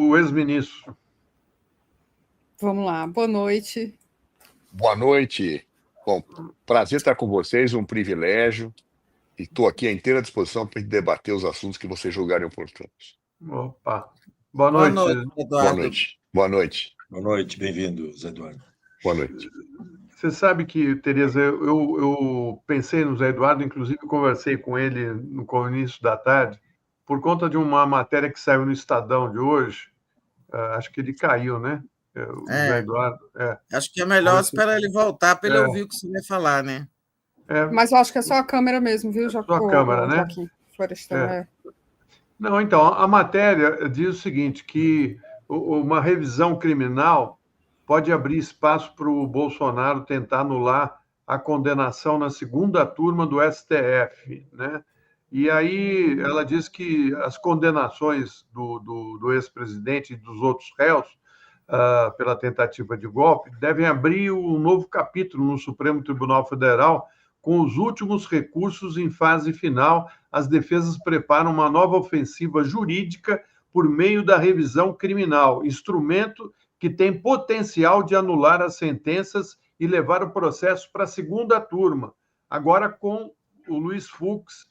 do ex-ministro. Vamos lá, boa noite. Boa noite. Bom, prazer estar com vocês, um privilégio. E estou aqui à inteira disposição para debater os assuntos que vocês julgarem oportunos. Opa. Boa noite, Eduardo. Boa noite. Boa noite. Boa noite, bem-vindo, Zé Eduardo. Boa noite. Você sabe que, Tereza, eu pensei no Zé Eduardo, inclusive conversei com ele no início da tarde, por conta de uma matéria que saiu no Estadão de hoje. Acho que ele caiu, né? O Zé Eduardo. Acho que é melhor esperar ele voltar para ele ouvir o que você vai falar, né? Mas eu acho que é só a câmera mesmo, viu, Só a câmera, né? Joaquim Florestan. Não, então, a matéria diz o seguinte, que uma revisão criminal pode abrir espaço para o Bolsonaro tentar anular a condenação na segunda turma do STF, né? E aí ela diz que as condenações do ex-presidente e dos outros réus pela tentativa de golpe devem abrir um novo capítulo no Supremo Tribunal Federal com os últimos recursos em fase final. As defesas preparam uma nova ofensiva jurídica por meio da revisão criminal, instrumento que tem potencial de anular as sentenças e levar o processo para a segunda turma, agora com o Luiz Fux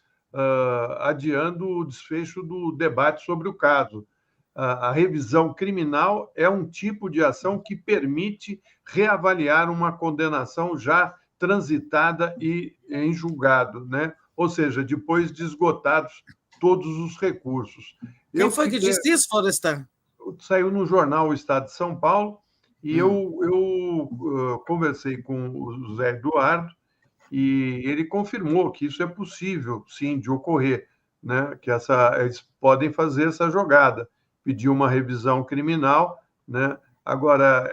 adiando o desfecho do debate sobre o caso. A revisão criminal é um tipo de ação que permite reavaliar uma condenação já transitada e em julgado, né? Ou seja, depois de esgotados todos os recursos. Quem foi que disse isso, Florestan? Saiu no jornal O Estado de São Paulo e eu conversei com o Zé Eduardo e ele confirmou que isso é possível, sim, de ocorrer, né? Que eles podem fazer essa jogada, pedir uma revisão criminal, né? Agora,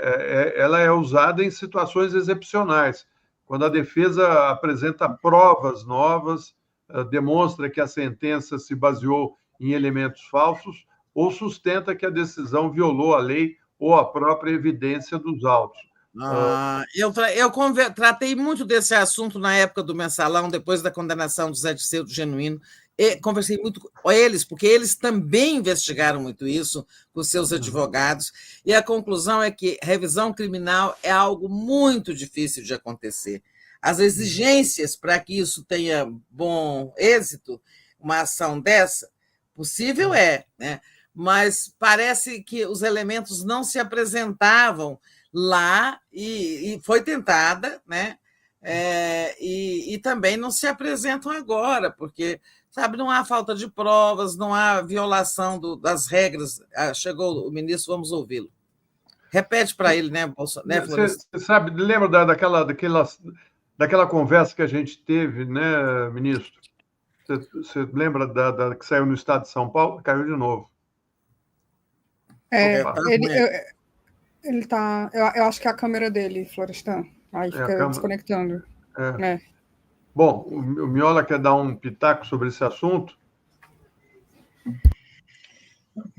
ela é usada em situações excepcionais, quando a defesa apresenta provas novas, demonstra que a sentença se baseou em elementos falsos ou sustenta que a decisão violou a lei ou a própria evidência dos autos. Eu tratei muito desse assunto na época do Mensalão, depois da condenação do Zé Dirceu do Genuíno. Conversei muito com eles, porque eles também investigaram muito isso com seus advogados, e a conclusão é que revisão criminal é algo muito difícil de acontecer. As exigências para que isso tenha bom êxito, uma ação dessa, possível né? Mas parece que os elementos não se apresentavam lá e foi tentada, né? E também não se apresentam agora, porque, sabe, não há falta de provas, não há violação das regras. Chegou o ministro, vamos ouvi-lo. Repete para ele, né, Bolsonaro? Você sabe, lembra daquela conversa que a gente teve, né, ministro? Você lembra da que saiu no Estado de São Paulo? Caiu de novo. Ele tá. Eu acho que é a câmera dele, Florestan. Aí fica desconectando. Bom, o Miola quer dar um pitaco sobre esse assunto?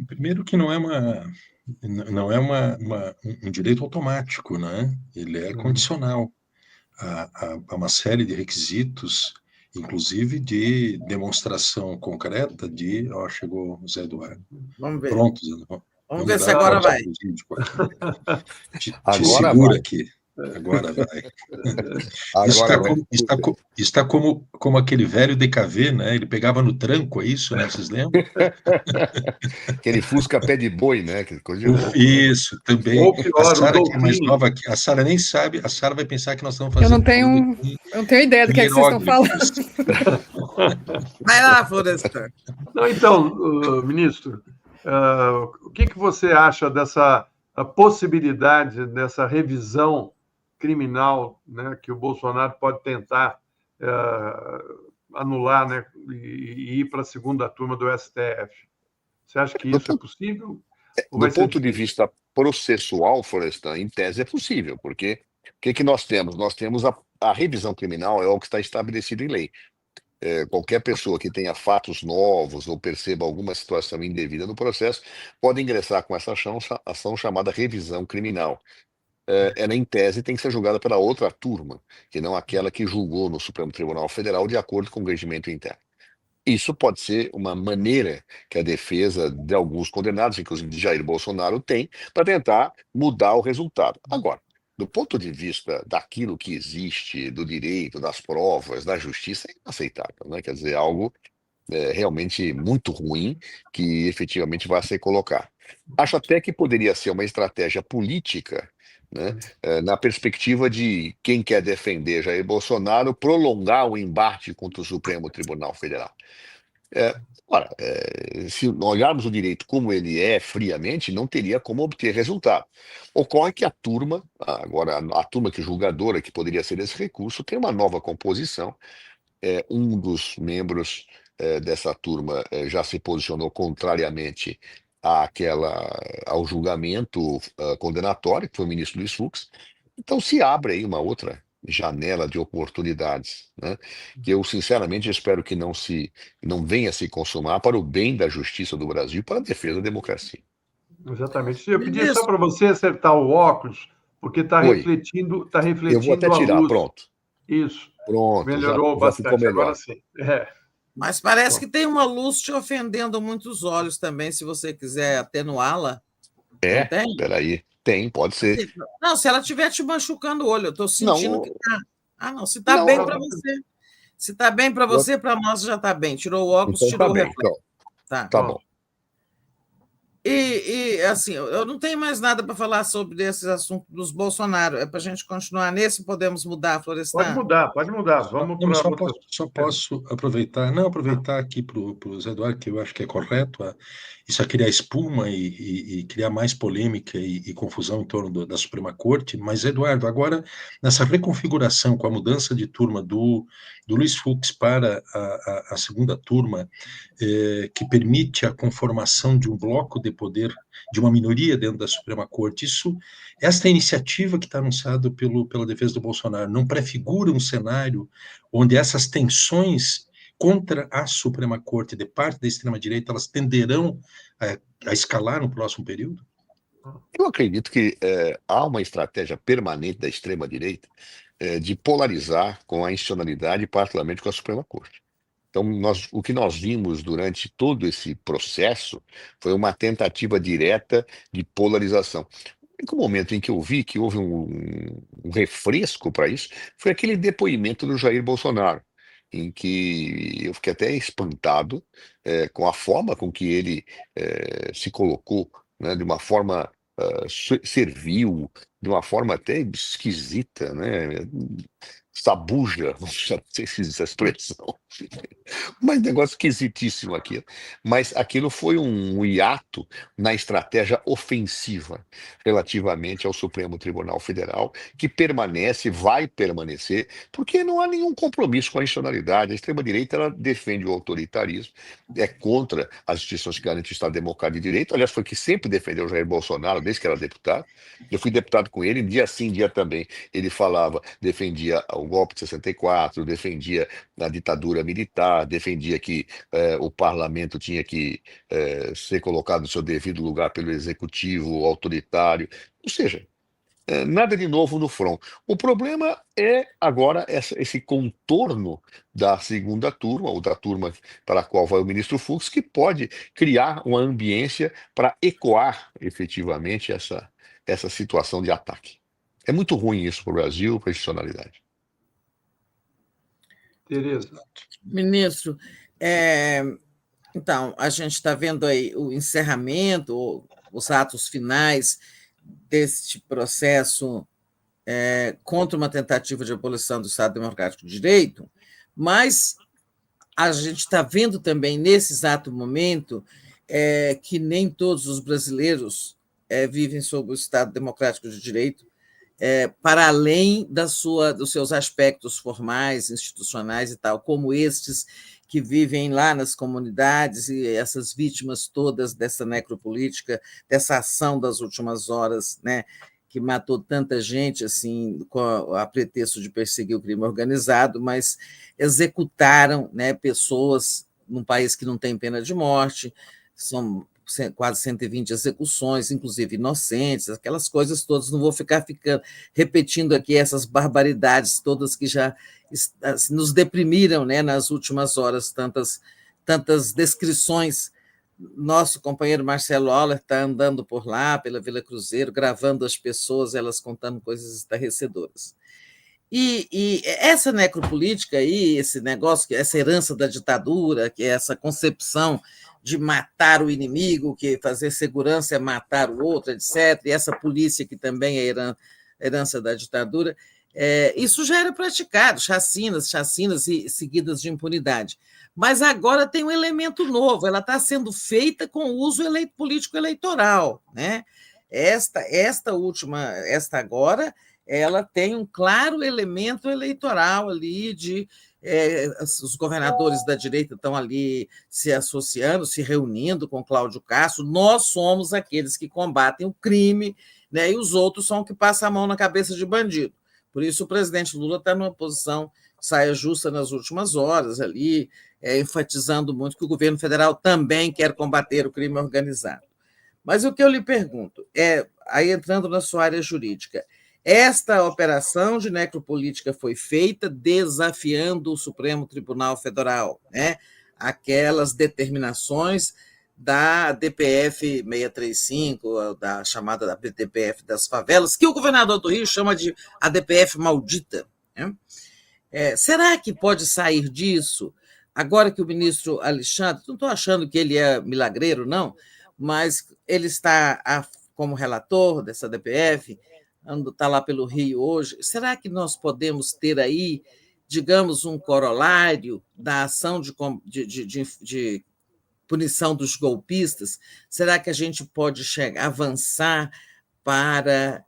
Primeiro que não é um direito automático, né? Ele é condicional a uma série de requisitos, inclusive de demonstração concreta de... chegou o Zé Eduardo. Vamos ver. Pronto, Zé Eduardo. Vamos ver se agora vai. Te segura aqui. Agora vai. Está como aquele velho DKV, né? Ele pegava no tranco, é isso, né? Vocês lembram? Aquele Fusca pé de boi, né? Que coisa de louco. Isso, também. A Sara, que é mais nova, a Sara nem sabe, a Sara vai pensar que nós estamos fazendo... Eu não tenho ideia do que é que vocês estão falando. Vai lá, Florestan. Não, então, ministro, o que você acha dessa possibilidade dessa revisão criminal, né, que o Bolsonaro pode tentar anular, né, e ir para a segunda turma do STF? Você acha que isso é possível? Do ponto de vista processual, Florestan, em tese é possível, porque o que nós temos? Nós temos a revisão criminal, é o que está estabelecido em lei. Qualquer pessoa que tenha fatos novos ou perceba alguma situação indevida no processo pode ingressar com essa ação chamada revisão criminal. Ela, em tese, tem que ser julgada pela outra turma, que não aquela que julgou no Supremo Tribunal Federal de acordo com o regimento interno. Isso pode ser uma maneira que a defesa de alguns condenados, inclusive de Jair Bolsonaro, tem para tentar mudar o resultado. Agora, do ponto de vista daquilo que existe, do direito, das provas, da justiça, é inaceitável, né? Quer dizer, algo realmente muito ruim que efetivamente vai se colocar. Acho até que poderia ser uma estratégia política, né, na perspectiva de quem quer defender Jair Bolsonaro, prolongar o embate contra o Supremo Tribunal Federal. Ora, se olharmos o direito como ele é friamente, não teria como obter resultado. Ocorre que a turma, agora a turma que julgadora, que poderia ser esse recurso, tem uma nova composição. Um dos membros dessa turma já se posicionou contrariamente ao julgamento condenatório, que foi o ministro Luiz Fux. Então se abre aí uma outra janela de oportunidades, né, que eu sinceramente espero que não venha se consumar para o bem da justiça do Brasil e para a defesa da democracia. Exatamente. Eu pedia só Ministro, para você acertar o óculos, porque está Oi, refletindo eu vou até a tirar, luz. pronto, Isso. pronto, Melhorou já ficou bastante, agora melhor. sim. mas parece que tem uma luz te ofendendo muitos olhos também, se você quiser atenuá-la. Não tem? Peraí, tem, pode ser. Não, se ela estiver te machucando o olho, eu estou sentindo que Não, está. Ah, não, se está não, bem para você. Se está bem para eu- você, para nós já está bem. Tirou o óculos, então tá tirou o bem, reflexo. então, Tá. tá bom. E assim, eu não tenho mais nada para falar sobre esse assunto dos Bolsonaro. É para a gente continuar nesse, podemos mudar, Florestan? Pode mudar. Vamos Não, para outras. só posso aproveitar aqui para o Zé Eduardo, que eu acho que é correto, isso é criar espuma e criar mais polêmica e confusão em torno da Suprema Corte, mas, Eduardo, agora, nessa reconfiguração, com a mudança de turma do Luiz Fux para a segunda turma, que permite a conformação de um bloco de poder, de uma minoria dentro da Suprema Corte, esta iniciativa que está anunciada pela defesa do Bolsonaro não prefigura um cenário onde essas tensões contra a Suprema Corte de parte da extrema-direita, elas tenderão a escalar no próximo período? Eu acredito que há uma estratégia permanente da extrema-direita de polarizar com a institucionalidade, particularmente com a Suprema Corte. Então, o que nós vimos durante todo esse processo foi uma tentativa direta de polarização. O único momento em que eu vi que houve um refresco para isso foi aquele depoimento do Jair Bolsonaro, em que eu fiquei até espantado com a forma com que ele se colocou, né, de uma forma servil, de uma forma até esquisita, né? Sabuja, não sei se existe essa expressão, mas negócio esquisitíssimo aquilo. Mas aquilo foi um hiato na estratégia ofensiva relativamente ao Supremo Tribunal Federal, que vai permanecer, porque não há nenhum compromisso com a institucionalidade. A extrema-direita ela defende o autoritarismo, é contra as instituições que garantem o Estado Democrático de Direito. Aliás, foi que sempre defendeu o Jair Bolsonaro, desde que era deputado. Eu fui deputado com ele, dia sim, dia também. Ele defendia o golpe de 64, defendia a ditadura militar, defendia que o parlamento tinha que ser colocado no seu devido lugar pelo executivo autoritário. Ou seja, nada de novo no front. O problema é agora esse contorno da segunda turma, ou da turma para a qual vai o ministro Fux, que pode criar uma ambiência para ecoar efetivamente essa situação de ataque. É muito ruim isso para o Brasil, para a institucionalidade. Tereza. Ministro, então, a gente está vendo aí o encerramento, os atos finais deste processo contra uma tentativa de abolição do Estado Democrático de Direito, mas a gente está vendo também, nesse exato momento, que nem todos os brasileiros vivem sob o Estado Democrático de Direito, para além dos seus aspectos formais, institucionais e tal, como estes que vivem lá nas comunidades e essas vítimas todas dessa necropolítica, dessa ação das últimas horas, né, que matou tanta gente assim, a pretexto de perseguir o crime organizado, mas executaram, né, pessoas num país que não tem pena de morte, são quase 120 execuções, inclusive inocentes, aquelas coisas todas. Não vou ficar repetindo aqui essas barbaridades todas que já nos deprimiram, né, nas últimas horas, tantas descrições. Nosso companheiro Marcelo Auler está andando por lá, pela Vila Cruzeiro, gravando as pessoas, elas contando coisas estarrecedoras. E essa necropolítica aí, esse negócio, essa herança da ditadura, que é essa concepção de matar o inimigo, que fazer segurança é matar o outro, etc., e essa polícia que também é herança da ditadura, isso já era praticado, chacinas seguidas de impunidade. Mas agora tem um elemento novo, ela está sendo feita com uso político-eleitoral, né? Esta agora, ela tem um claro elemento eleitoral ali os governadores da direita estão ali se associando, se reunindo com Cláudio Castro. Nós somos aqueles que combatem o crime, né? E os outros são os que passam a mão na cabeça de bandido. Por isso o presidente Lula está numa posição saia justa nas últimas horas, ali, enfatizando muito que o governo federal também quer combater o crime organizado. Mas o que eu lhe pergunto aí entrando na sua área jurídica, esta operação de necropolítica foi feita desafiando o Supremo Tribunal Federal, né? Aquelas determinações da DPF 635, da chamada DPF das favelas, que o governador do Rio chama de a DPF maldita, né? Será que pode sair disso, agora que o ministro Alexandre, não estou achando que ele é milagreiro, não, mas ele está como relator dessa DPF, está lá pelo Rio hoje, será que nós podemos ter aí, digamos, um corolário da ação de punição dos golpistas? Será que a gente pode avançar para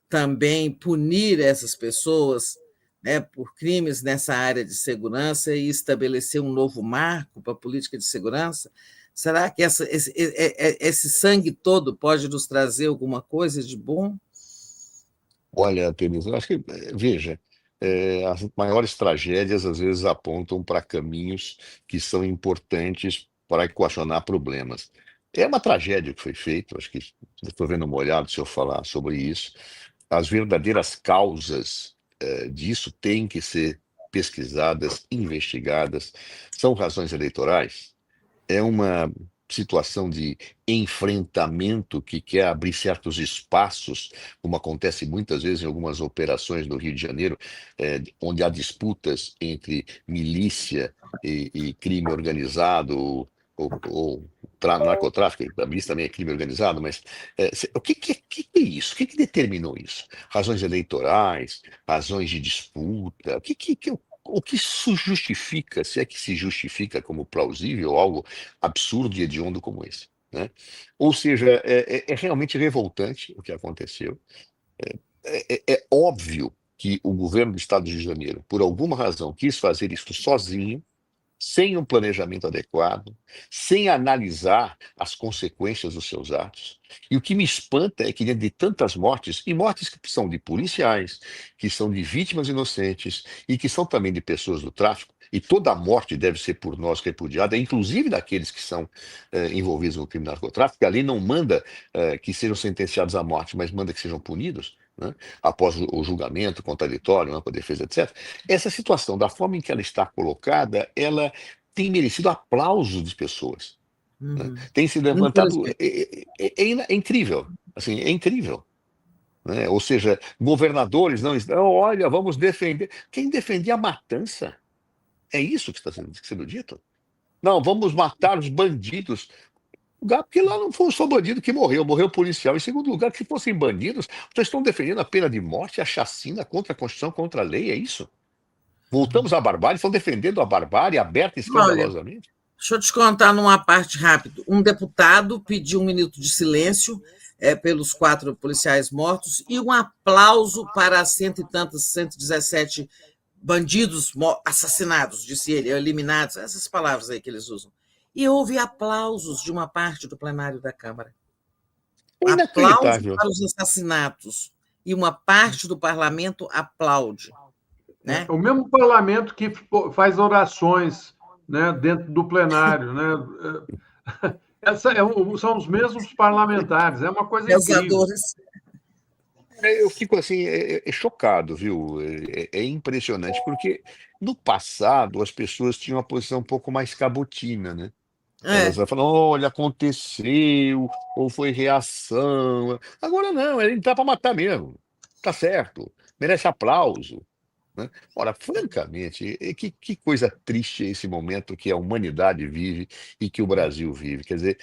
também punir essas pessoas, né, por crimes nessa área de segurança e estabelecer um novo marco para a política de segurança? Será que esse sangue todo pode nos trazer alguma coisa de bom? Olha, Denise, eu acho que, veja, as maiores tragédias às vezes apontam para caminhos que são importantes para equacionar problemas. É uma tragédia que foi feito, acho que estou vendo uma olhada se eu falar sobre isso. As verdadeiras causas disso têm que ser pesquisadas, investigadas. São razões eleitorais? É uma situação de enfrentamento que quer abrir certos espaços, como acontece muitas vezes em algumas operações no Rio de Janeiro, onde há disputas entre milícia e crime organizado ou narcotráfico, a milícia também é crime organizado, mas o que é isso? O que determinou isso? Razões eleitorais, razões de disputa, o que isso justifica, se é que se justifica como plausível, algo absurdo e hediondo como esse, né? Ou seja, é realmente revoltante o que aconteceu. É óbvio que o governo do Estado do Rio de Janeiro, por alguma razão, quis fazer isso sozinho, sem um planejamento adequado, sem analisar as consequências dos seus atos. E o que me espanta é que, diante de tantas mortes, e mortes que são de policiais, que são de vítimas inocentes, e que são também de pessoas do tráfico, e toda morte deve ser por nós repudiada, inclusive daqueles que são envolvidos no crime de narcotráfico, que a lei não manda que sejam sentenciados à morte, mas manda que sejam punidos, né, após o julgamento contraditório, ampla defesa, etc. Essa situação, da forma em que ela está colocada, ela tem merecido aplauso das pessoas. Né? Tem se levantado... É incrível. Assim, é incrível. Né? Ou seja, governadores não estão... Olha, vamos defender... Quem defendia a matança? É isso que está sendo dito? Não, vamos matar os bandidos. Porque lá não foi só bandido que morreu policial. Em segundo lugar, que se fossem bandidos, vocês estão defendendo a pena de morte, a chacina contra a Constituição, contra a lei, é isso? Voltamos à barbárie, estão defendendo a barbárie aberta e escandalosamente. Deixa eu te contar numa parte rápida. Um deputado pediu 1 minuto de silêncio pelos 4 policiais mortos e um aplauso para 117 bandidos assassinados, disse ele, eliminados, essas palavras aí que eles usam. E houve aplausos de uma parte do plenário da Câmara. Aplausos para os assassinatos. E uma parte do parlamento aplaude. Né? O mesmo parlamento que faz orações, né, dentro do plenário. Né? São os mesmos parlamentares. É uma coisa incrível. Eu fico assim, chocado, viu? É impressionante, porque no passado as pessoas tinham uma posição um pouco mais cabotina, né? Elas É, falam, olha, aconteceu, ou foi reação. Agora não, ele tá para matar mesmo. Tá certo, merece aplauso, né? Ora, francamente, que coisa triste é esse momento que a humanidade vive e que o Brasil vive. Quer dizer,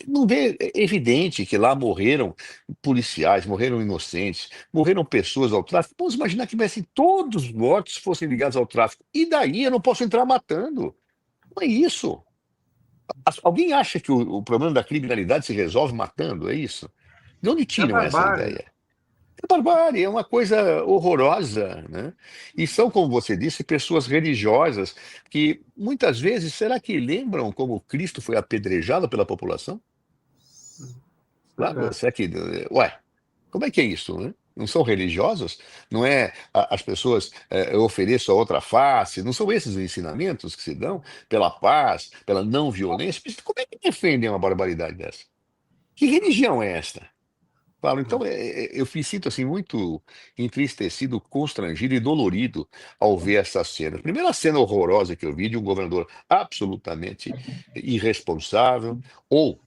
não vê, é evidente que lá morreram policiais, morreram inocentes, morreram pessoas ao tráfico. Vamos imaginar que tivessem todos os mortos fossem ligados ao tráfico. E daí eu não posso entrar matando. Não é isso. Alguém acha que o problema da criminalidade se resolve matando? É isso? De onde É tiram essa barbárie. ideia? É barbárie, é uma coisa horrorosa, né? E são, como você disse, pessoas religiosas que muitas vezes, será que lembram como Cristo foi apedrejado pela população? Pois é. Será que, ué, como é que é isso, né? Não são religiosos? Não é as pessoas eu ofereço a outra face? Não são esses os ensinamentos que se dão pela paz, pela não violência? Mas como é que defendem uma barbaridade dessa? Que religião é esta? Claro, então eu me sinto assim muito entristecido, constrangido e dolorido ao ver essa cena. A primeira cena horrorosa que eu vi de um governador absolutamente irresponsável, ou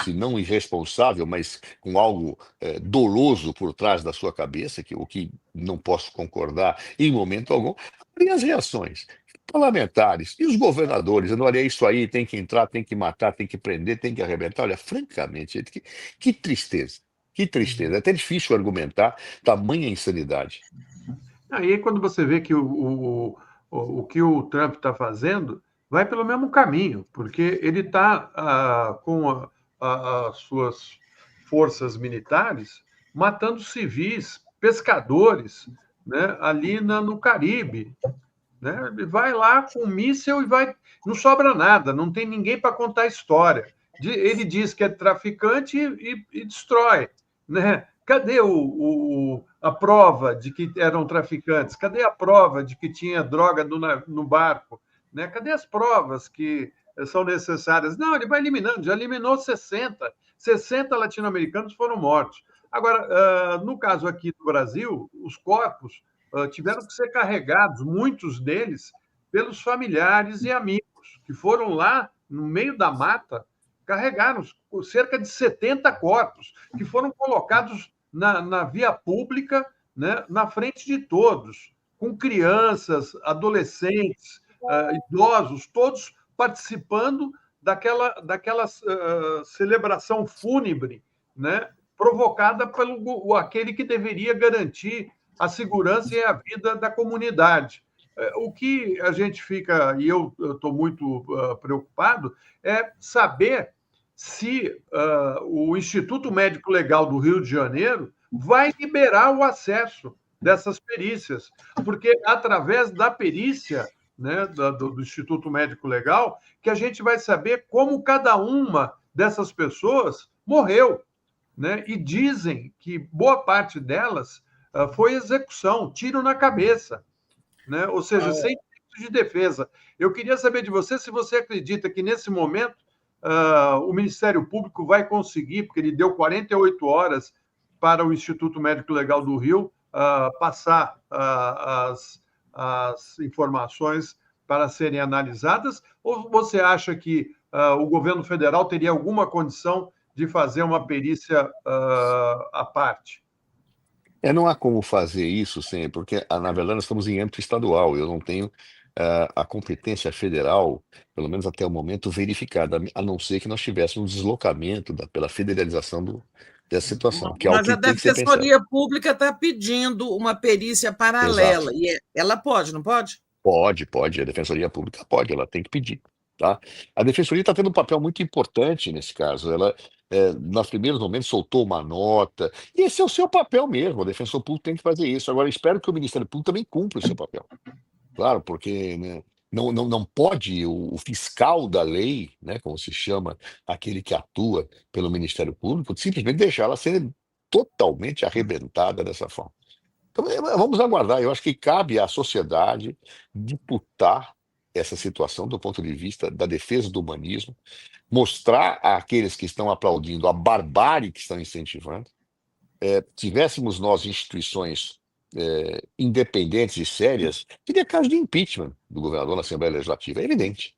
se não irresponsável, mas com algo doloso por trás da sua cabeça, o que não posso concordar em momento algum, e as reações. Parlamentares e os governadores, dizendo, olha, é isso aí, tem que entrar, tem que matar, tem que prender, tem que arrebentar. Olha, francamente, gente, que tristeza. Que tristeza. É até difícil argumentar tamanha insanidade. Aí, quando você vê que o que o Trump está fazendo vai pelo mesmo caminho, porque ele está com as suas forças militares matando civis, pescadores, né, ali no Caribe. Né? Ele vai lá com um míssil e vai. Não sobra nada, não tem ninguém para contar a história. Ele diz que é traficante e destrói. Né? Cadê a prova de que eram traficantes? Cadê a prova de que tinha droga no barco? Né? Cadê as provas que são necessárias? Não, ele vai eliminando, já eliminou 60. 60 latino-americanos foram mortos. Agora, no caso aqui do Brasil, os corpos tiveram que ser carregados, muitos deles, pelos familiares e amigos, que foram lá no meio da mata, carregaram cerca de 70 corpos, que foram colocados na via pública, né, na frente de todos, com crianças, adolescentes, idosos, todos participando daquela celebração fúnebre, né, provocada pelo aquele que deveria garantir a segurança e a vida da comunidade. O que a gente fica, e eu estou muito preocupado, é saber se o Instituto Médico Legal do Rio de Janeiro vai liberar o acesso dessas perícias, porque através da perícia, né, do Instituto Médico Legal, que a gente vai saber como cada uma dessas pessoas morreu. Né? E dizem que boa parte delas foi execução, tiro na cabeça, né? Ou seja, sem direito de defesa. Eu queria saber de você se você acredita que, nesse momento, o Ministério Público vai conseguir, porque ele deu 48 horas para o Instituto Médico Legal do Rio passar as informações para serem analisadas, ou você acha que o governo federal teria alguma condição de fazer uma perícia à parte? Não há como fazer isso sempre, porque, na verdade, nós estamos em âmbito estadual. Eu não tenho a competência federal, pelo menos até o momento, verificada, a não ser que nós tivéssemos um deslocamento pela federalização dessa situação, que é algo Mas que a tem que ser pensado. Defensoria Pública está pedindo uma perícia paralela. Exato. E ela pode, não pode? Pode, a Defensoria Pública pode, ela tem que pedir, tá? A Defensoria está tendo um papel muito importante nesse caso. Ela, nos primeiros momentos, soltou uma nota, e esse é o seu papel mesmo. O Defensor Público tem que fazer isso. Agora, espero que o Ministério Público também cumpra o seu papel. Claro, porque, né, não pode o fiscal da lei, né, como se chama, aquele que atua pelo Ministério Público, simplesmente deixar ela ser totalmente arrebentada dessa forma. Então, vamos aguardar. Eu acho que cabe à sociedade disputar essa situação do ponto de vista da defesa do humanismo, mostrar àqueles que estão aplaudindo a barbárie que estão incentivando, tivéssemos nós instituições independentes e sérias, seria caso de impeachment do governador na Assembleia Legislativa. É evidente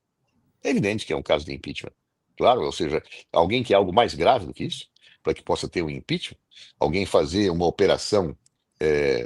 que é um caso de impeachment. Claro, ou seja, alguém quer algo mais grave do que isso, para que possa ter um impeachment, alguém fazer uma operação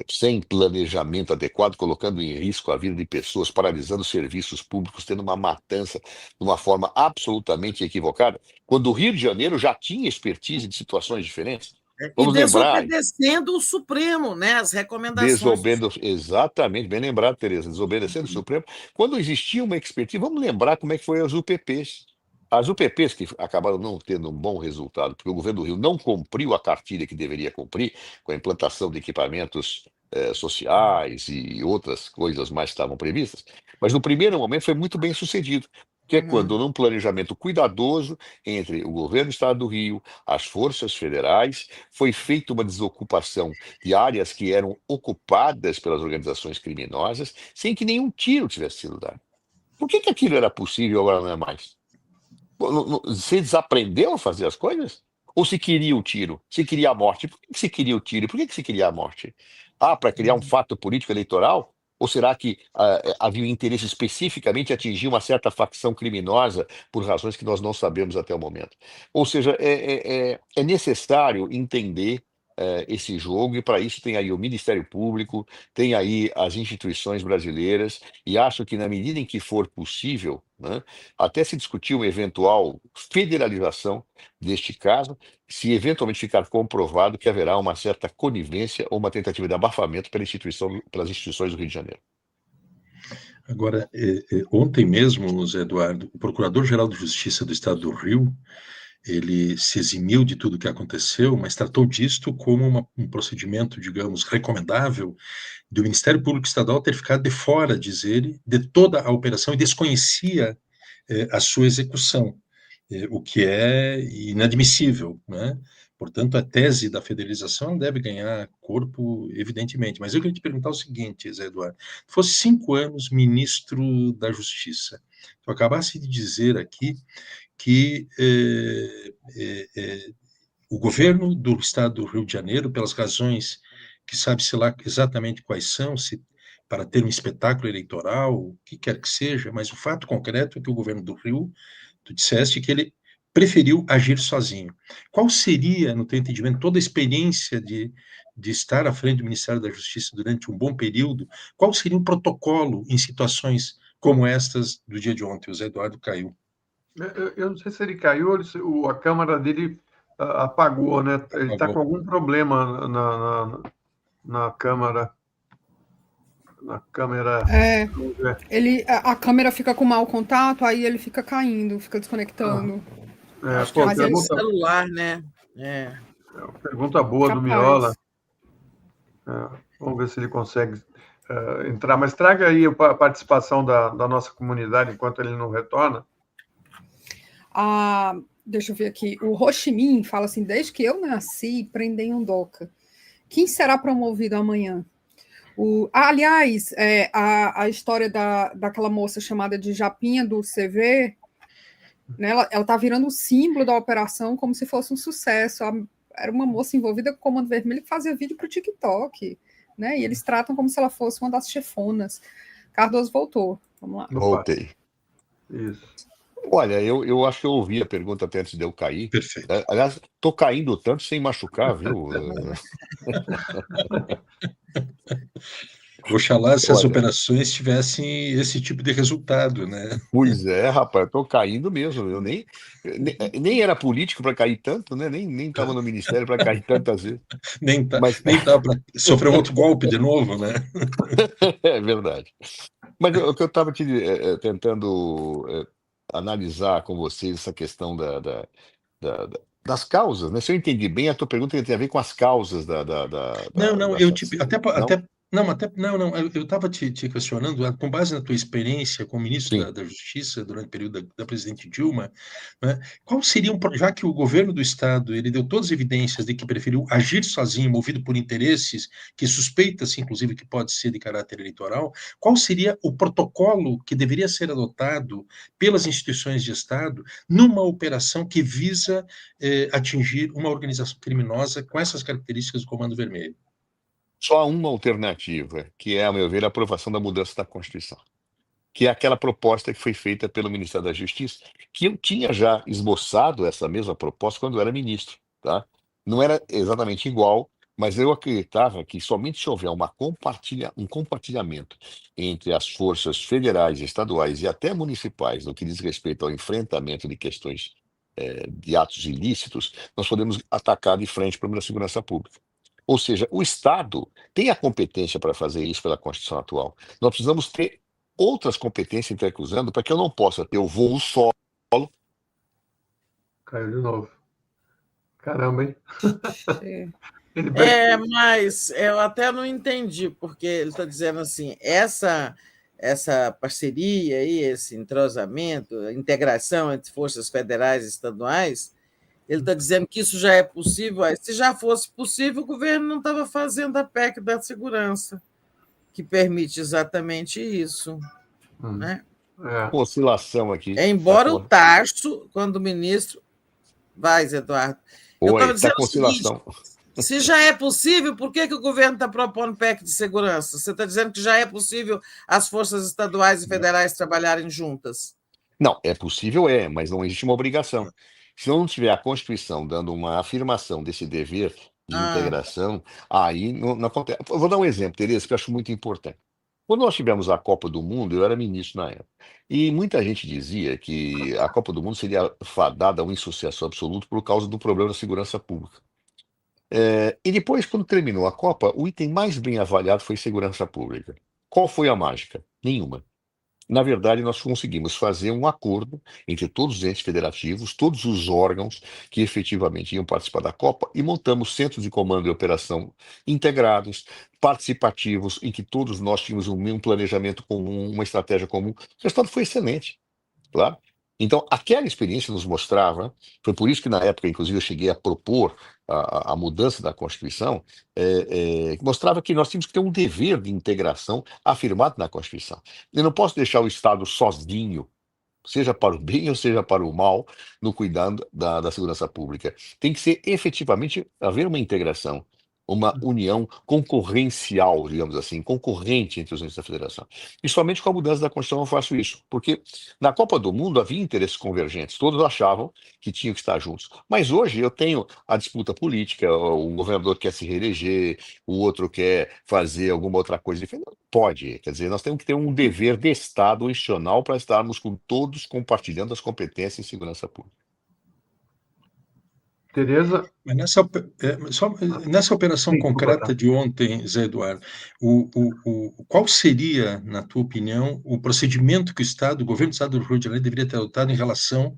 sem planejamento adequado, colocando em risco a vida de pessoas, paralisando serviços públicos, tendo uma matança de uma forma absolutamente equivocada, quando o Rio de Janeiro já tinha expertise de situações diferentes. Vamos lembrar, desobedecendo o Supremo, né? As recomendações. Exatamente, bem lembrado, Tereza, desobedecendo o Supremo. Quando existia uma expertise, vamos lembrar como é que foi as UPPs. As UPPs que acabaram não tendo um bom resultado, porque o governo do Rio não cumpriu a cartilha que deveria cumprir, com a implantação de equipamentos sociais e outras coisas mais que estavam previstas, mas no primeiro momento foi muito bem sucedido, que é quando, num planejamento cuidadoso entre o governo do Estado do Rio, as forças federais, foi feita uma desocupação de áreas que eram ocupadas pelas organizações criminosas, sem que nenhum tiro tivesse sido dado. Por que aquilo era possível e agora não é mais? Você desaprendeu a fazer as coisas? Ou se queria o tiro? Se queria a morte? Por que se queria o tiro? Por que se queria a morte? Para criar um fato político eleitoral? Ou será que havia um interesse especificamente em atingir uma certa facção criminosa por razões que nós não sabemos até o momento? Ou seja, é necessário entender esse jogo, e para isso tem aí o Ministério Público, tem aí as instituições brasileiras, e acho que na medida em que for possível, né, até se discutir uma eventual federalização deste caso, se eventualmente ficar comprovado que haverá uma certa conivência ou uma tentativa de abafamento pelas instituições do Rio de Janeiro. Agora, ontem mesmo, Zé Eduardo, o Procurador-Geral de Justiça do Estado do Rio, ele se eximiu de tudo o que aconteceu, mas tratou disto como um procedimento, digamos, recomendável do Ministério Público Estadual ter ficado de fora, diz ele, de toda a operação e desconhecia a sua execução, o que é inadmissível, né? Portanto, a tese da federalização deve ganhar corpo, evidentemente. Mas eu queria te perguntar o seguinte, Zé Eduardo. Fosse 5 anos ministro da Justiça. Tu acabaste de dizer aqui que o governo do Estado do Rio de Janeiro, pelas razões que sabe-se lá exatamente quais são, para ter um espetáculo eleitoral, o que quer que seja, mas o fato concreto é que o governo do Rio, tu disseste que ele preferiu agir sozinho. Qual seria, no teu entendimento, toda a experiência de estar à frente do Ministério da Justiça durante um bom período? Qual seria o protocolo em situações como estas do dia de ontem? O Zé Eduardo caiu. Eu não sei se ele caiu ou a câmera dele apagou, né? Ele está com algum problema na câmera. Na câmera. A câmera fica com mau contato, aí ele fica caindo, fica desconectando. Mas é o celular, né? Pergunta boa do Miola. Vamos ver se ele consegue entrar. Mas traga aí a participação da nossa comunidade enquanto ele não retorna. Deixa eu ver aqui. O Roximin fala assim: desde que eu nasci, prendem um doca. Quem será promovido amanhã? Aliás, a história daquela moça chamada de Japinha do CV, né, ela está virando o símbolo da operação como se fosse um sucesso. Era uma moça envolvida com o Comando Vermelho que fazia vídeo para o TikTok, né, e eles tratam como se ela fosse uma das chefonas. Cardoso voltou. Vamos lá. Voltei. Isso. Olha, eu acho que eu ouvi a pergunta até antes de eu cair. Perfeito. Aliás, estou caindo tanto sem machucar, viu? Oxalá essas operações tivessem esse tipo de resultado, né? Pois é, rapaz, eu tô caindo mesmo. Eu nem era político para cair tanto, né? Nem estava no ministério para cair tantas vezes. Nem tá para sofrer um outro golpe de novo, né? É verdade. Mas o que eu estava tentando analisar com vocês essa questão das causas, né? Se eu entendi bem, a tua pergunta tem a ver com as causas Não, eu até Não, até, não, eu estava te questionando, com base na tua experiência como ministro Sim. da Justiça durante o período da presidente Dilma, né, qual seria já que o governo do Estado ele deu todas as evidências de que preferiu agir sozinho, movido por interesses que suspeita-se, inclusive, que pode ser de caráter eleitoral, qual seria o protocolo que deveria ser adotado pelas instituições de Estado numa operação que visa atingir uma organização criminosa com essas características do Comando Vermelho? Só há uma alternativa, que é, a meu ver, a aprovação da mudança da Constituição, que é aquela proposta que foi feita pelo Ministério da Justiça, que eu tinha já esboçado essa mesma proposta quando eu era ministro, tá? Não era exatamente igual, mas eu acreditava que somente se houver um compartilhamento entre as forças federais, estaduais e até municipais no que diz respeito ao enfrentamento de questões de atos ilícitos, nós podemos atacar de frente o problema da segurança pública. Ou seja, o Estado tem a competência para fazer isso pela Constituição atual. Nós precisamos ter outras competências intercruzando para que eu não possa ter o voo solo. Caiu de novo. Caramba, hein? Ele Mas eu até não entendi, porque ele está dizendo assim, essa parceria aí, esse entrosamento, a integração entre forças federais e estaduais, ele está dizendo que isso já é possível. Se já fosse possível, o governo não estava fazendo a PEC da segurança, que permite exatamente isso. Né? Oscilação aqui. Embora o Tarso, quando ministro... Vai, Eduardo. Eu estava dizendo com oscilação. Se já é possível, por que o governo está propondo PEC de segurança? Você está dizendo que já é possível as forças estaduais e federais trabalharem juntas? Não, é possível, mas não existe uma obrigação. Se não tiver a Constituição dando uma afirmação desse dever de integração, aí não acontece. Eu vou dar um exemplo, Tereza, que eu acho muito importante. Quando nós tivemos a Copa do Mundo, eu era ministro na época, e muita gente dizia que a Copa do Mundo seria fadada a um insucesso absoluto por causa do problema da segurança pública. E depois, quando terminou a Copa, o item mais bem avaliado foi segurança pública. Qual foi a mágica? Nenhuma. Na verdade, nós conseguimos fazer um acordo entre todos os entes federativos, todos os órgãos que efetivamente iam participar da Copa, e montamos centros de comando e operação integrados, participativos, em que todos nós tínhamos um planejamento comum, uma estratégia comum. O resultado foi excelente, claro. Então, aquela experiência nos mostrava, foi por isso que na época, inclusive, eu cheguei a propor a mudança da Constituição, que mostrava que nós tínhamos que ter um dever de integração afirmado na Constituição. Eu não posso deixar o Estado sozinho, seja para o bem ou seja para o mal, no cuidado da segurança pública. Tem que ser efetivamente haver uma integração, uma união concorrencial, digamos assim, concorrente entre os entes da federação. E somente com a mudança da Constituição eu faço isso, porque na Copa do Mundo havia interesses convergentes, todos achavam que tinham que estar juntos. Mas hoje eu tenho a disputa política, o governador quer se reeleger, o outro quer fazer alguma outra coisa diferente. Não pode, quer dizer, nós temos que ter um dever de Estado institucional para estarmos com todos compartilhando as competências em segurança pública. Tereza? Mas nessa operação concreta de ontem, Zé Eduardo, qual seria, na tua opinião, o procedimento que o governo do Estado do Rio de Janeiro deveria ter adotado em relação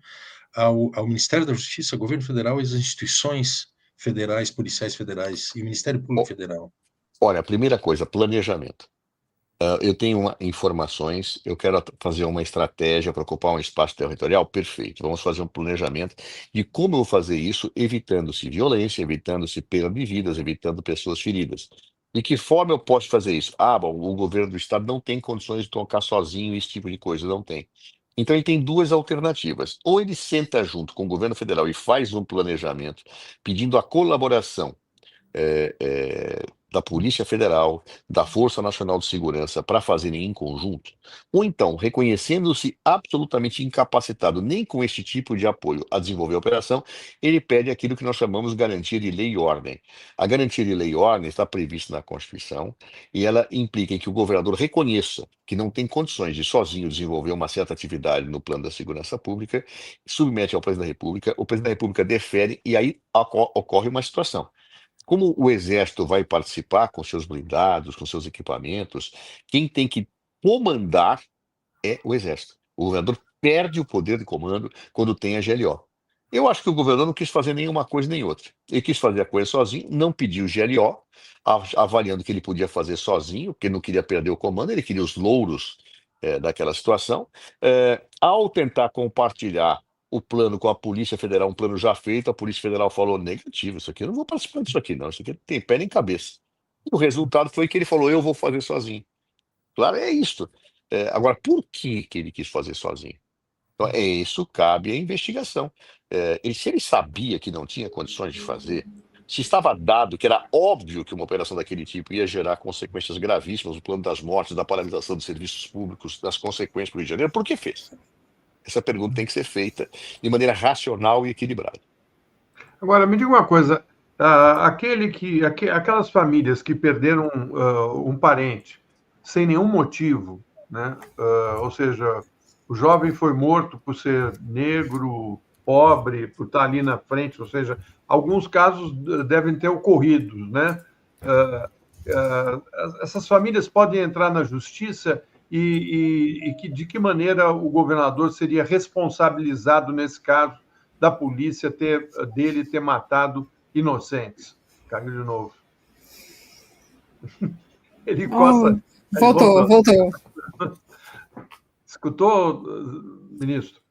ao Ministério da Justiça, ao governo federal e às instituições federais, policiais federais e o Ministério Público Federal? Olha, a primeira coisa, planejamento. Eu tenho informações, eu quero fazer uma estratégia para ocupar um espaço territorial, perfeito. Vamos fazer um planejamento de como eu vou fazer isso, evitando-se violência, evitando-se perda de vidas, evitando pessoas feridas. De que forma eu posso fazer isso? Bom, o governo do Estado não tem condições de tocar sozinho esse tipo de coisa, não tem. Então ele tem duas alternativas. Ou ele senta junto com o governo federal e faz um planejamento pedindo a colaboração da Polícia Federal, da Força Nacional de Segurança para fazerem em conjunto, ou então, reconhecendo-se absolutamente incapacitado nem com este tipo de apoio a desenvolver a operação, ele pede aquilo que nós chamamos de garantia de lei e ordem. A garantia de lei e ordem está prevista na Constituição e ela implica em que o governador reconheça que não tem condições de sozinho desenvolver uma certa atividade no plano da segurança pública, submete ao presidente da República, o presidente da República defere e aí ocorre uma situação. Como o Exército vai participar com seus blindados, com seus equipamentos, quem tem que comandar é o Exército. O governador perde o poder de comando quando tem a GLO. Eu acho que o governador não quis fazer nenhuma coisa nem outra. Ele quis fazer a coisa sozinho, não pediu o GLO, avaliando que ele podia fazer sozinho, porque não queria perder o comando, ele queria os louros daquela situação. Ao tentar compartilhar o plano com a Polícia Federal, um plano já feito, a Polícia Federal falou negativo, isso aqui eu não vou participar disso aqui não, isso aqui não tem pé nem cabeça. E o resultado foi que ele falou, eu vou fazer sozinho. Claro, é isto. Agora, por que ele quis fazer sozinho? Então, isso cabe à investigação. Se ele sabia que não tinha condições de fazer, se estava dado que era óbvio que uma operação daquele tipo ia gerar consequências gravíssimas, o plano das mortes, da paralisação dos serviços públicos, das consequências para o Rio de Janeiro, por que fez? Essa pergunta tem que ser feita de maneira racional e equilibrada. Agora, me diga uma coisa, aquelas famílias que perderam um parente sem nenhum motivo, né? Ou seja, o jovem foi morto por ser negro, pobre, por estar ali na frente, ou seja, alguns casos devem ter ocorrido, né? Essas famílias podem entrar na justiça de que maneira o governador seria responsabilizado nesse caso da polícia dele ter matado inocentes? Caiu de novo. Ele coça. Voltou. Escutou, ministro?